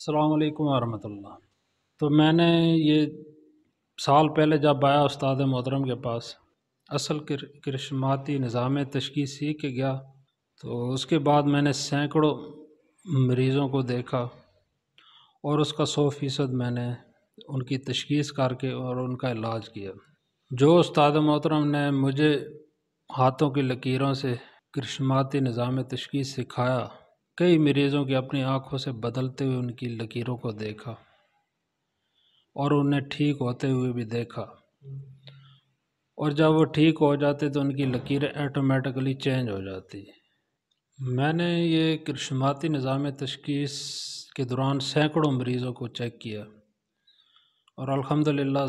السلام علیکم ورحمۃ اللہ۔ تو میں نے یہ سال پہلے جب آیا استاد محترم کے پاس، اصل کرشماتی نظام تشخیص سیکھ کے گیا، تو اس کے بعد میں نے سینکڑوں مریضوں کو دیکھا اور اس کا 100% میں نے ان کی تشخیص کر کے اور ان کا علاج کیا۔ جو استاد محترم نے مجھے ہاتھوں کی لکیروں سے کرشماتی نظام تشخیص سکھایا، کئی مریضوں کی اپنی آنکھوں سے بدلتے ہوئے ان کی لکیروں کو دیکھا اور انہیں ٹھیک ہوتے ہوئے بھی دیکھا، اور جب وہ ٹھیک ہو جاتے تو ان کی لکیریں آٹومیٹکلی چینج ہو جاتی۔ میں نے یہ کرشماتی نظام تشخیص کے دوران سینکڑوں مریضوں کو چیک کیا اور الحمدللہ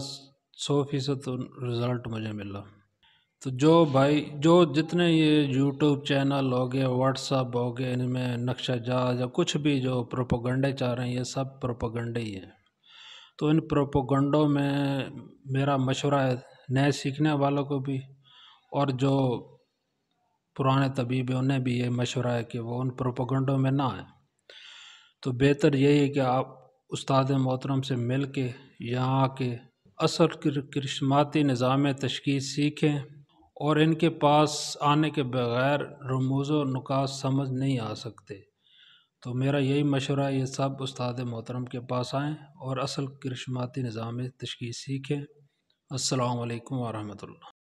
100% رزلٹ مجھے ملا۔ تو جو جتنے یہ یوٹیوب چینل ہو گئے، واٹس ایپ ہو گئے، ان میں نقشہ جات یا کچھ بھی جو پروپیگنڈے چاہ رہے ہیں، یہ سب پروپیگنڈے ہی ہیں۔ تو ان پروپیگنڈوں میں میرا مشورہ ہے نئے سیکھنے والوں کو بھی، اور جو پرانے طبیب ہیں انہیں بھی یہ مشورہ ہے کہ وہ ان پروپیگنڈوں میں نہ آئیں۔ تو بہتر یہی ہے کہ آپ استاد محترم سے مل کے یہاں آ کے اصل کرشماتی نظام تشخیص سیکھیں، اور ان کے پاس آنے کے بغیر رموز و نکات سمجھ نہیں آ سکتے۔ تو میرا یہی مشورہ ہے، یہ سب استاد محترم کے پاس آئیں اور اصل کرشماتی نظام تشخیص سیکھیں۔ السلام علیکم ورحمۃ اللہ۔